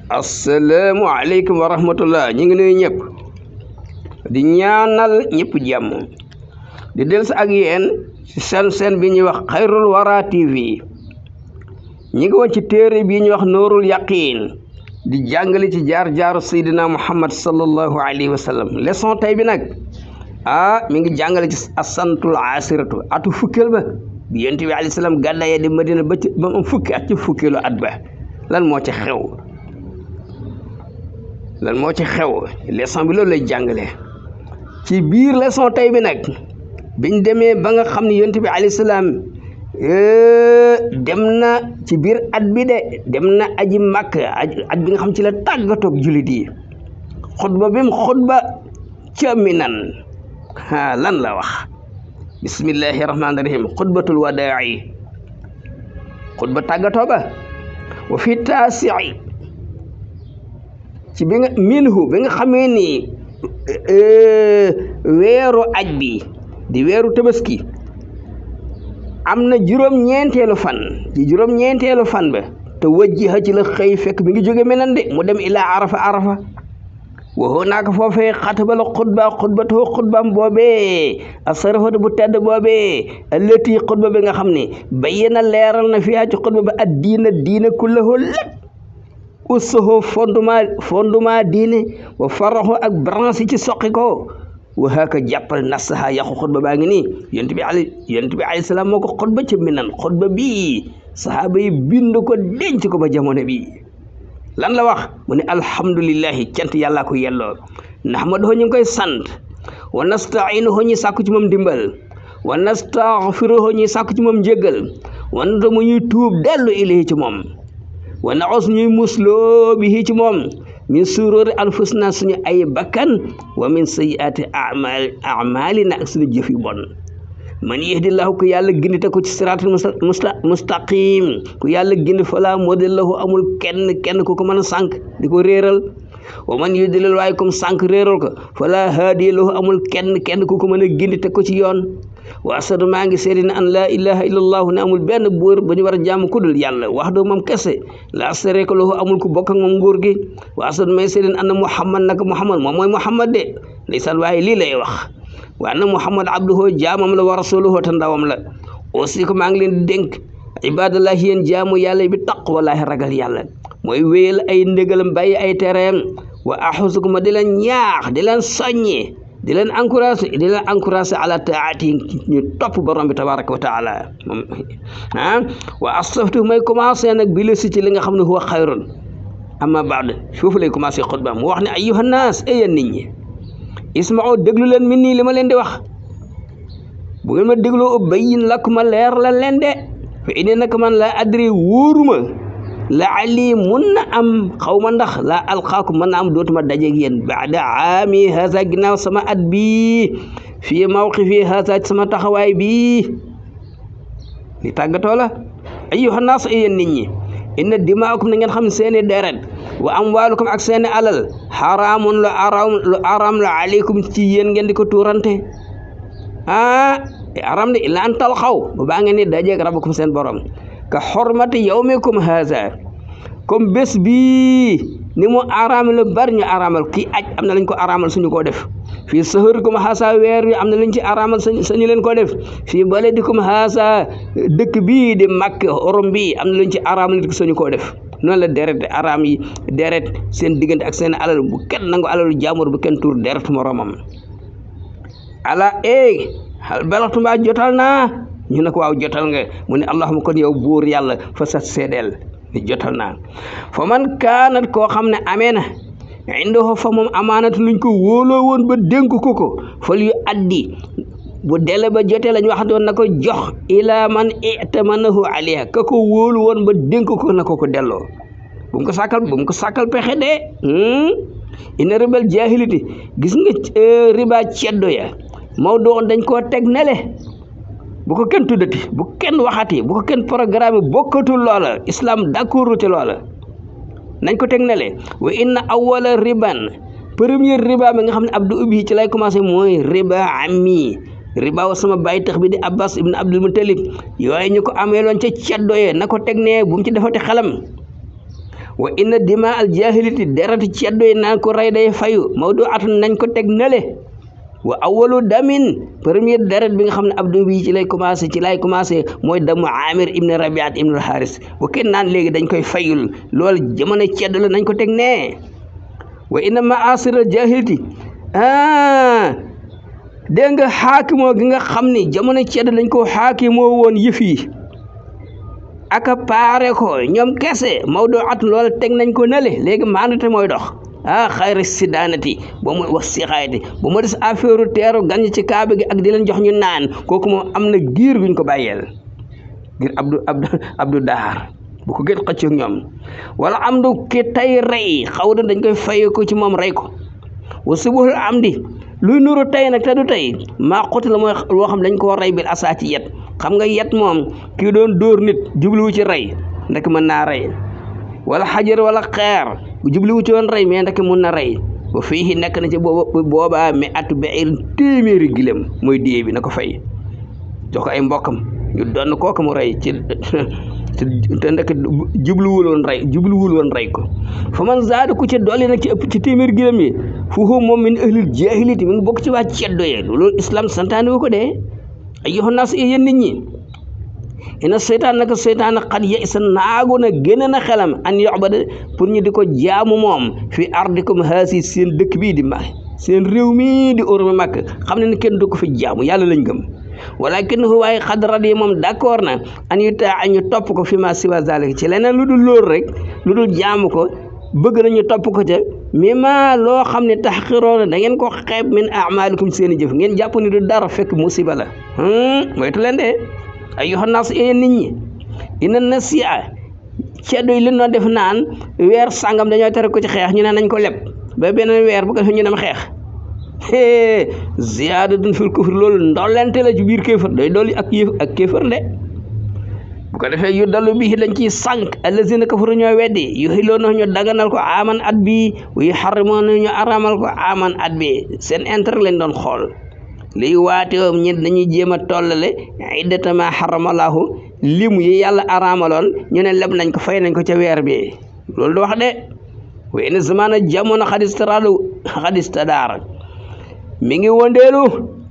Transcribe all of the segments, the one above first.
asalaamaaleykum wa rahmatullah ñu ngi nuyu ñëpp di ñaanal ñëpp jàmm di dellusi ak yéen ci seen bi ñuy wax Xayrul Wara TV ñi ngi woon ci téere bii ñuy wax Nuurul Yaqiin di jàngale ci jaar-jaaru Seydina Muhammad sallallahu alayhi wa sallam leçon tey bi nag mi ngi jàngale ci asantul asiratu atu fukkeel ba bi yonent bi alayhi salaam gàddaayee di Madina ba mu fukki at ci fukkeelu at ba lan moo ci xew leçon bi loolu lay jàngale ci biir leçon tey bi nag biñ demee ba nga xam ne yonent bi alayhi salaam dem na ci biir at bi de dem na aji Makka at bi nga xam ci la tàggatoog jullit yi xutba bi mu xutba ca Minan lan la wax bismillahi rahmaani rahim xutbatul wadaa'i xutba tàggatoo ba wa fi taasi'i ci bi nga minhu bi nga xamee ni weeru aj bi di weeru tabaski am na juróom-ñeenteelu fan ci juróom-ñeenteelu fan ba te wajjiha ci la xëy fekk mi ngi jóge Minan de mu dem ilaa arafa waxoo naaka foofee xatabala xutbaam boobee asarafatu bu tedd boobee allati xutba bi nga xam ne bayyana leeral na fiyaa ci xutba ba ad diina kullahu lépp ussuhu fondement diine wa faraxu ak branche ci soqi ko wa haka jàppal nasaha yàqu xutba baa ngi nii yonent bi alayhi salaam moo ko xutba ca Minan xutba bii sahaaba yi bind ko denc ko ba jamono bi lan la wax mu ne alhamdulillahi cant yàllaa ko yelloo nahmaduhu ñu ngi koy sant wa nasta'inuhu ñuy sàkku ci moom dimbal wa nastaghfiruhu ñuy sàkku ci moom njéggal wa natamu ñuy tuub dellu ilayhi ci moom wa na'us ñuy musloo bihi ci moom min sururi anfusina suñu ay bakkan wa min sayyiati a'malina ak suñu jëf yu bon man yahdillahu ku yàlla gindi te ko ci siraatul mustaqim ku yàlla gindi fala mudilla lahu amul kenn ku ko mën a sànq di ko réeral wa man yudlil waaye comme sànq réeral ko fala haadiya lahu amul kenn ku ko mën a gindi te ko ci yoon wa asadu maa ngi seede ne an laa ilaha illallahu ne amul benn buur ba ñu war a jaamu kudul yàlla wax doo moom kese la sharika lahu amul ku bokk ak moom nguur gi wa asadu may seede ne anna muhammad naka muhammad moom mooy muhammad de ndeysaan waaye lii lay wax wa anna muhammad abduhu jaamam la wa rasuluhu te ndawam la aussi ko maa ngi leen di dénk ibadallahi yéen jaamu yàlla bi taqwallaahi ragal yàlla mooy wéyal ay ndégalam bàyyi ay tereem wa axusukum di leen ñaax di leen soññi di leen encouragé ala taati ñu topp borom bi tabaraka wa taala moom wa astaftu may commencé nag bi la si ci li nga xam ne huwa xayrun amma baad foofu lay commencé xutba mu wax ne ayyuhan naas yéen nit ñi isma'u déglu leen min nii li ma leen di wax bu ngeen ma dégloo ubayyin lakum ma leer la leen de fa inni nag man la adri wóoruma la ali mun na am xaw ma ndax la alqaakum mën na am dootuma dajeeg yéen baada aami haza ginnaaw sama at bii fii mawqifi haza sama taxawaay bii li tàggatoo la ayyuhan naas yéen nit ñi inna dimaakum na ngeen xam seeni deret wa amwaalukum ak seeni alal xaraamun lu araam la aleykum ci yéen ngeen di ko tuurante aram de illa an talxaw bu baa ngeen ni dajeeg rabbakum seen borom ka xormati yawmikum haza comme bés bii ni mu araam la bari ñu araamal kii aj am na lañ ko araamal suñu ko def fii sahurikum haza weer wi am na lañ ci araamal sañu leen ko def fii baladikum haza dëkk bii di Makka orom bi am na lañ ci araamal nit ko suñu ko def noonu la deret araam yi deret seen diggante ak seen alal bu kenn nangu alalu jaamur bu kenn tuur deret moromam ala hal balaxtu mbaa jotal naa ñu ne ko waaw jotal nga mu ne allahumma kon yow buur yàlla fa sa seedeel ni jotal naa fa man kaanat koo xam ne amee na indahu fa moom amaanatu luñ ko wóoloo woon ba dénk ko fal yu addi bu dele ba jotee lañ wax doon na ko jox ila man itamanahu alayha ka ko wóolu woon ba dénk ko na ko delloo bu mu ko sàkkal pexe de ina ribal jahilité gis nga riba ceddo ya Maodo dañ koo teg nele bu ko kenn tuddati bu kenn waxati bu ko kenn programme bokkatul loola islam d'accord ci loola nañ ko teg nele wa inna awwala riban premier riba bi nga xam ne abdu ubbi ci lay commencé mooy riba ammi riba wa sama bàyyi tax bi di Abbas ibn Abdul Muttalib yooyu ñu ko ameeloon ca ceddo ye na ko teg ne bu mu ci defati xelam wa inna dima al jahiliti derati ceddo yi naan ko rey day fayu mawdu atun nañ ko teg nale wa awalu damin premier deret bi nga xam ne abdu bi ci lay commencé mooy damu amir ibn rabiat ibn al haris bu kenn naan léegi dañ koy fayul loolu jamono ceddo la nañ ko teg nee wa inna maasir al jahiliti dégg nga xaakimoo gi nga xam ni jamono ceddo lañ ko xaakimoo woon yëf yi aka paare ko ñoom kese mawdu at loolu teg nañ ko nale léegi maandute mooy dox xayri sidaanati ba mu wax sixaayati ba mu des affaire teeru gan ci kaaba gi ak di leen jox ñu naan kooku moom am na giir guñ ko bàyyeel ngir abdu daar bu ko gën xëccoog ñoom wala am du ki tay rey xaw da dañ koy fay ko ci moom rey ko wa subuhul amdi luy nuru tey nag te du tey maa xuti la mooy loo xam dañ koo rey bil asaa ci yet xam nga yet moom kii doon dóor nit jubluwu ci rey ndek mën naa rey wala xajar wala xeer jubluwu ci woon rey mais ndek mën na rey ba fii nekk na ci boobaa mais atu beir téeméeri gilem mooy diyee bi na ko fay jox ko ay mbokkam ñu doon kooku mu rey ci te ndek jubluwul woon rey ko fa man zaada ku ci dolli nag ci ëpp ci téeméeri gilem yi fuhu moom min ahlil jaahiliyati mi ngi bokk ci waa ceddo yee loolu islam santaane wu ko dee ayyuhan naas yéen nit ñi ina seytaan naka seytaan xat ya isa naagu na génn na xelam an yu'bada pour ñu di ko jaamu moom fi ardikum haasi seen dëkk bii di ma seen réew mii di ormi màkk xam ne ne kenn du ko fi jaamu yàlla lañ gëm walakinahu waaye xad radi moom d'accord na an yu taa ñu topp ko fi ma siwa zalik ci leneen lu dul loolu rek lu dul jaamu ko bëgg nañu topp ko ca mais ma loo xam ne taxqiroona da ngeen ko xeeb min amalikum seen i jëf ngeen jàpp ni du dara fekk musiba la moytu leen de ayyuhan naas yéen nit ñi ina nasi'a ceddo yi li noo def naan weer sàngam dañoo tere ko ci xeex ñu ne nañ ko leb ba beneen weer bu ko defee ñu dem xeex ziyaadatun fil kufr loolu ndollente la ci biir kéefër day dolli ak kéefër de bu ko defee yu dallu bi lañ ciy sànq allazina kafaru ñoo weddi yu xiloona ñu daganal ko aman at bi yu xarimoona ñu aramal ko aman at bi seen intérêt lañ doon xool liy waatewoom ñi dañuy jéem a tollale iddatama xaramalaahu limu yi yàlla aramaloon ñu ne leb nañ ko fay nañ ko ca weer bi loolu du wax de wa in zamana jamono xadistadaara mi ngi wondeelu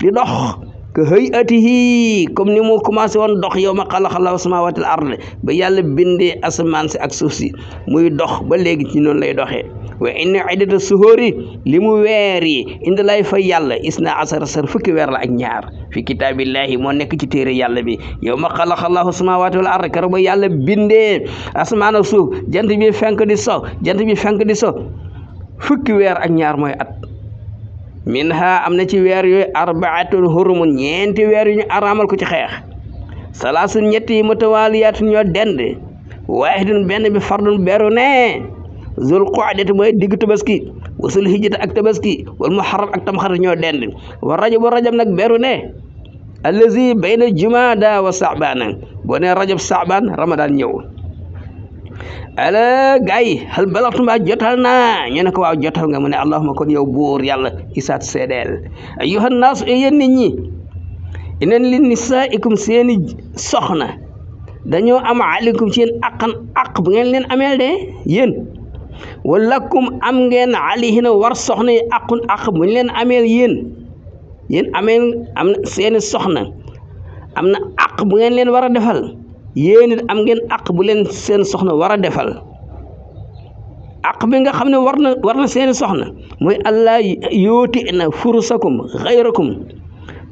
di dox ka hayatihi comme ni mu commencé woon dox yow ma xalaxallahu samawati al ard ba yàlla bindee asamaan si ak suuf si muy dox ba léegi ci noonu lay doxee wa inna iddata suhuri li mu weer yi indi lay fa yàlla isna asara sar fukki weer la ak ñaar fi kitaabillahi moo nekk ci téere yàlla bi yow ma xalaxallahu samawati wal ard kar ba yàlla bindee asamaan ak suuf jant bi fenk di so fukki weer ak ñaar mooy at minha am na ci weer yooyu arbaatun hurumun ñeenti weer yu ñu araamal ko ci xeex salaasun ñetti mutawaliyaatun ñoo dend waahidun benn bi fardun beru ne zul qaadati mooy digg tabaski wa sul hijjata ak tabaski wal muharram ak tamxarit ñoo dend wa rajab nag beru ne allazi bayna jumada wa saabana boo ne rajab saaban ramadan ñëw ala gaay hal balaxtuma jotal naa ñu ne ko waaw jotal nga mu ne allahuma kon yow buur yàlla isaat seedeel ayyuhan naas yéen nit ñi ineen li nisaikum seeni soxna dañoo am aleykum ci yéen aq bu ngeen leen ameel de yéen walakum am ngeen alayhina war soxna yi aq bu ñu leen ameel yéen am seeni soxna am na aq bu ngeen leen war a defal yéen it am ngeen aq bu leen seen soxna war a defal aq bi nga xam ne war na seeni soxna mooy allah yooti na furusakum xayrakum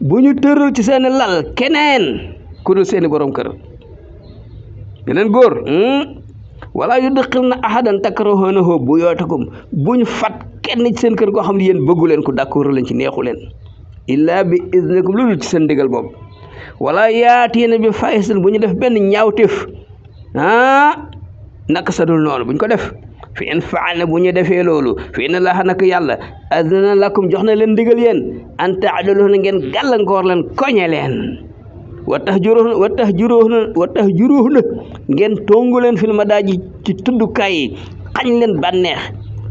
bu ñu tëral ci seen lal keneen ku dul seeni borom kër beneen góor wala yudxil na ahadan takrahunahu buyootakum buñ fat kenn ci seen kër goo xam ne yéen bëggu leen ko d'accord leen ci neexu leen illa bi iznikum loolu ci seen digal boobu wala yaatiina bi fahisatin bu ñu def benn ñaawteef naka sa dul noonu bu ñu ko def fi in faalna bu ñu defee loolu fi inna laaha naka yàlla adna lakum jox na leen digal yéen an taadiluhunna ngeen gàllankoor leen koñe leen wa tahjuruhunna ngeen tongu leen fil madaaji ci tuddukaay yi xañ leen bànneex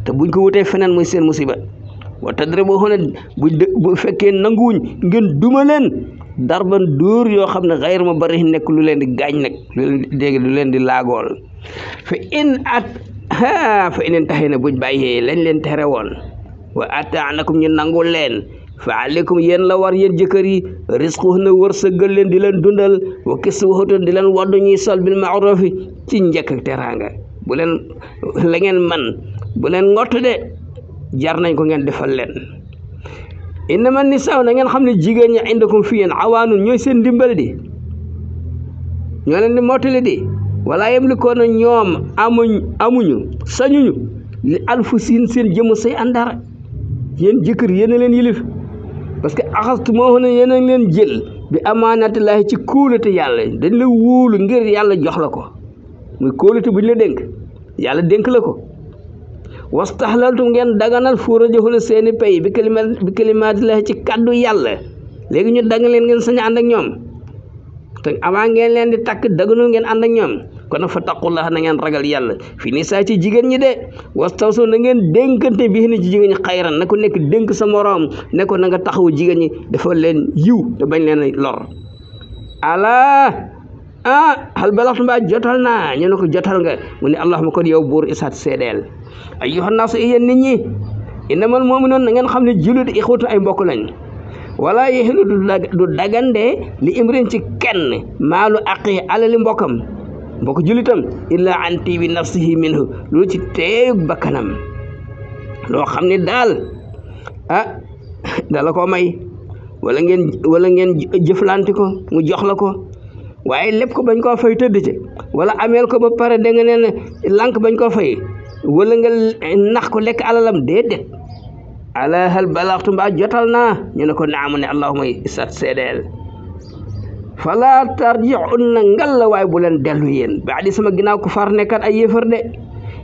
te buñ ko wutee feneen muy seen musiba wa tadribuhunna bu fekkee nanguwuñ ngeen duma leen darban dóor yoo xam ne xayr ma bari nekk lu leen di gaañ nag lu leen di laagool fa in fa in intahayna buñ bàyyee lañ leen tere woon wa ataanakum ñu nangul leen fa alaykum yéen la war yéen jëkkër yi risquhunna wërsëgal leen di leen dundal wa kiswatuhunna di leen waddu ñuy sol bil ma'rufi ci njëkk ak teraanga bu leen la ngeen man bu leen ngott de jar nañ ko ngeen defal leen innama nisaa na ngeen xam ne jigéen ñi indakum fi yéen awaanun ñooy seen dimbal di ñoo leen di mottali di wala yamlikoona ñoom amuñu sañuñu li anfusihim seen jëmm say andara yéen jëkkër yéen a leen yilif parce que axastu moo xam ne yéen a leen jël bi amaanatillaahi ci kóolute yàlla dañ la wóolu ngir yàlla jox la ko muy kóolute bu ñu la dénk yàlla dénk la ko wastahlaltum ngeen daganal furuujahunna seeni pay bi kalimaatillaahi ci kaddu yàlla léegi ñu dagan leen ngeen sañ a ànd ak ñoom te avant ngeen leen di takk daganul ngeen ànd ak ñoom kon nag fa taqullaha na ngeen ragal yàlla fi nisaa ci jigéen ñi de wastawsu na ngeen dénkante bi ci jigéen ñi xayran na ko nekk dénk sa moroom ne ko na nga taxawu jigéen ñi dafa leen yiw te bañ leen lor alaa hal balaxtu mbaa jotal naa ñu ne ko jotal nga mu ne allahumma kon yow buur isaat seedeel ayyuhan naasu yéen nit ñi innamal mu'minuuna na ngeen xam ne jullit ixwatu ay mbokk lañ wala yexilu du dagande li imrin ci kenn maalu aqi alali mbokkam mbokk julitam illa an tibi nafsihi minhu lu ci teeyug bakkanam loo xam ne daal dala ko may wala ngeen jëflante ko mu jox la ko waaye lépp ko bañ koo fay tëdd ci wala ameel ko ba pare da nga neen lànk bañ koo fay wala nga nax ko lekk alalam déedéet ala hal balaxtu mbaa jotal naa ñu ne ko naamu ne allahumma isat seedeel fala tarji'unna ngal la waaye bu leen dellu yéen baadi sama ginnaaw ku far nekkat ay yéefar de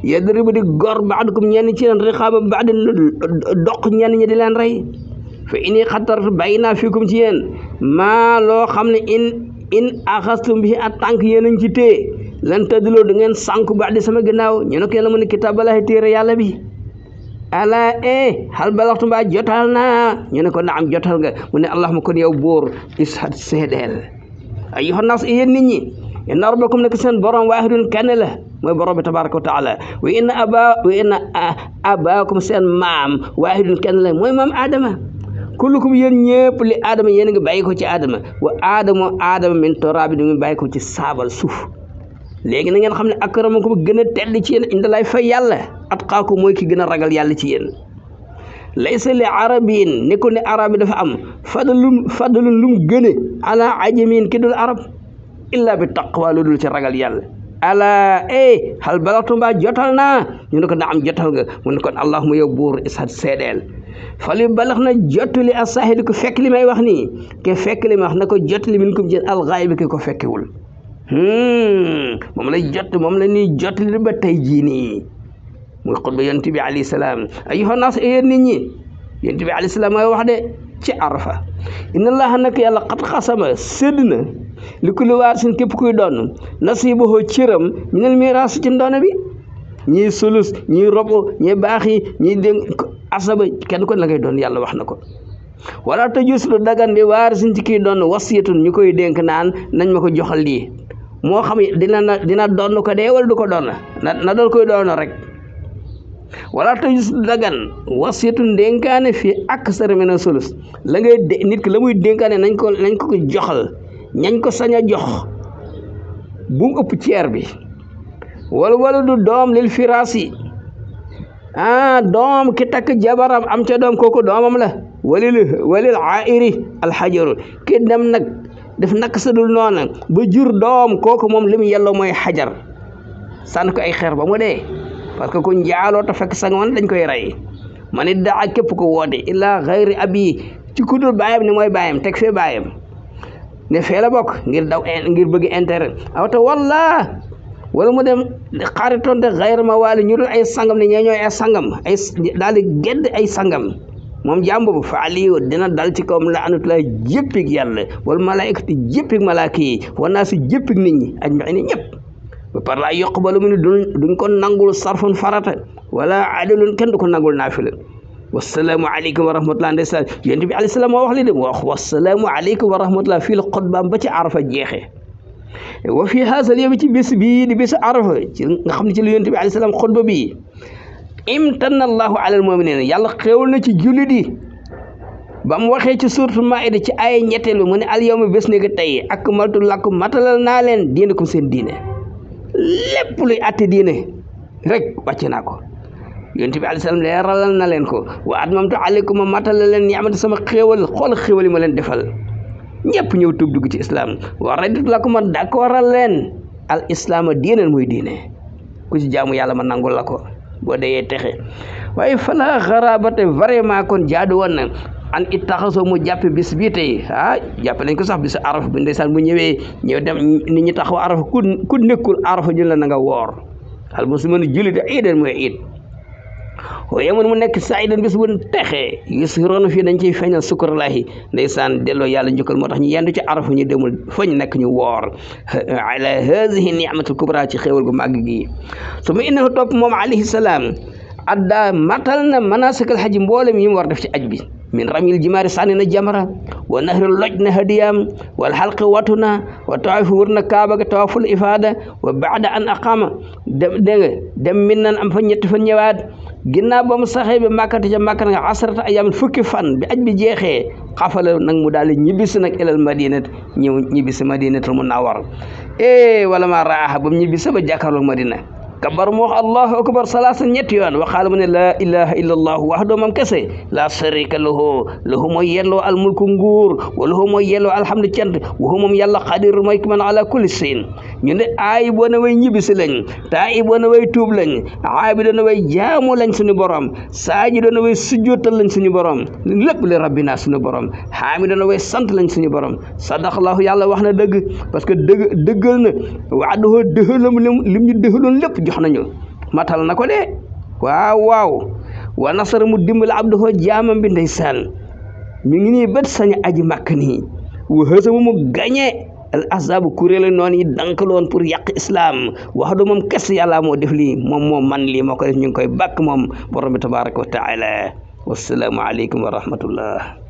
yadribu di gor ba'dukum ñenn ci leen riqaaba ba'di doq ñenn ñi di leen rey fa ini xatartu bàyyi naa fiikum ci yéen maa loo xam ne in axastum bi at tànk yéen a ngi ci téye lan tëddloo du ngeen sànku baadi sama ginnaaw ñu ne ko yàlla mu ne kitaabalaahi téere yàlla bi ala hal balaxtu mbaa jotal naa ñu ne ko naam jotal nga mu ne allahumma kon yow buur ishad seedeel ayyuhan naas yéen nit ñi inna rabbakum nekk seen borom waahidun kenn la mooy borom bi tabaraka wa taala wa inna abaakum seen maam waahidun kenn la mooy maam Adama kullukum yéen ñëpp li Adama yéen a ngi bàyyi ko ci Adama wa Adama min turaabi di mu bàyyi ko ci saabal suuf léegi na ngeen xam ne akramakum gën a tedd ci yéen indalaay fay yàlla atqaakum mooy ki gën a ragal yàlla ci yéen laysa li arabiyin ne ko ne arab yi dafa am fadlun lum gëne ala ajamin ki dul arab illa bi taqwa lu dul ci ragal yàlla ala hal balagtu mbaa jotal naa ñu ne ko na am jotal nga mu ne kon allahumma yow buur ishad seedeel fali balax na jottali a sahidi ko fekk li may wax nii ke fekk li may wax na ko jottali min kum ci alxaaybi ki ko fekkewul moom la ñuy jottali ba tey jii nii muy xutba yonent bi alayhi salaam ayyuhan naas yéen nit ñi yonent bi alayhi salaam mooy wax de ci Arafa inna allaha nak yàlla xat xasama sédd na li kulli waarisin képp kuy doon nasiibahu cëram minal miiraas ci ndono bi ñii sulus ñii robo ñii baax yi ñii dénk asaba kenn ko la ngay doon yàlla wax na ko wala tajus lu dagan di waarisin ci kii doon wasiyatun ñu koy dénk naan nañ ma ko joxal lii moo xam dina doon ko dee wala du ko doon na doon koy doon rek wala tajus lu dagan wasiyatun dénkaane fii aksar mina sulus la ngay nit ki la muy dénkaane nañ ko joxal ñañ ko sañ a jox bu mu ëpp ceer bi wala du doom lil firaasi doom ki takk jabaram am ca doom kooku doomam la walil airi alxajaru ki dem nag def nak sadul noona ba jur doom kooku moom li mu yelloo mooy xajar sànn ko ay xeer ba mu dee parce que ku njaaloo ta fekk sa ngoon dañ koy rey man it daa képp ko woote illa xayri abi ci ku dul baayam ne mooy baayam teg fee baayam ne fee la bokk ngir bëgg intérêt awta wala mu dem xaritonte xayra ma waali ñu dul ay sangam ne ñooy ay sangam ay daal di gedd ay sangam moom jaam boobu fa aliyu dina dal ci kawam la anatulaa jëppig yàlla wala malaayikati jëppig malaaka yi war naa si jëppig nit ñi ajmaina ñëpp ba par la yuqbalu min duñ ko nangul sarfun farata wala adalun kenn du ko nangul naafila wasalaamu aleykum wa rahmatullah ndeysaan yonent bi alayhi salaam moo wax li de wax wasalaamu aleykum wa rahmatullah fii la xutbaam ba ci Arafa jeexee wa fi haasal yow ci bés bii di bés arafa ci nga xam ne ci la yonent bi alayhi salaam xutba bi imtanna allahu alal mu'minin yàlla xéewal na ci jullit yi ba mu waxee ci suuratul maa'ida ci ay ñetteel bi mu ne al yawma bés ne tey akmaltu lakum matalal naa leen diinakum seen diine lépp luy atte diine rek wàcce naa ko yonent bi alayhi salaam leeralal na leen ko wa atmamtu alaykum matalal leen ni'mati sama xéewal xool xéewal yi ma leen defal ñëpp ñëw tuub dugg ci islam wa raditu lakum ma d'accordal leen al islaama diineen muy diine ku ci jaamu yàlla ma nangul la ko boo deyee texe waaye fala xarabate vraiment kon jaadu woon na an it taxasoo mu jàppe bis bii tey jàppe nañ ko sax bisu arafa bi ndeysaan bu ñëw dem nit ñi taxaw arafa ku nekkul arafa ñu la na nga woor al muslimu jullit iidan mooy iid waaye mu nekk saidan bis bu texe yusirona fii dañ ciy feeñal sukuralahi ndeysaan delloo yàlla njukkal moo tax ñu yendu ci arafa ñu demul fa ñu nekk ñu woor ala hadihi ni'matul kubra ci xéewal gu màgg gi su ma innahu topp moom alayhi salaam adda matal na manasikal haji mboolem yi mu war def ci aj bi min ramil jimaari sànni na jamara wa nahri loj na hadiyam wal xalqi watu na wa tawaafu wër na kaaba ga tawaaful ifaada wa baada an aqama dem min nan am fa ñetti fan ñëwaat ginnaaw ba mu saxee bi màkkati ca màkkat nga asarata ayaamin fukki fan bi aj bi jeexee xafala nag mu daal di ñibbisi nag ilal madinat ñibbisi madinatul munawwar wala ma raaha ba mu ñibbisi ba jàkkaarloog madina kabar mu wax allahu akbar salaasa ñetti yoon waxaala mu ne laa ilaha illa allah wahdahu moom kese la sharika lahu mooy yelloo al mulku nguur wa lahu mooy yelloo alhamdu cant wa huwa moom yàlla qadir mooy ki man ala kulli shay'in ñu ne aay boo na way ñibbisi lañ taay boo na way tuub lañ aabi doona way jaamu lañ suñu borom saaji doona way sujjootal lañ suñu borom lépp li rabbina suñu borom xaami doona way sant lañ suñu borom sadaqallahu yàlla wax na dëgg parce que dëggal na wa'adahu dëxalam lim ñu dëxaloon lépp jox nañu matal na ko de waaw wa nasara mu dimbali abduhu jaamam bi ndeysaan ñu ngi nii bët sañ aji màkk nii wa hësama mu gañe al ahzaabu kuréelu noonu yi dankaloon pour yàq islam wax do moom kese yàlla moo def lii moom man lii moo ko def ñu ngi koy bàkk moom borom bi tabaraka wa taala wassalaamu aleykum wa rahmatullah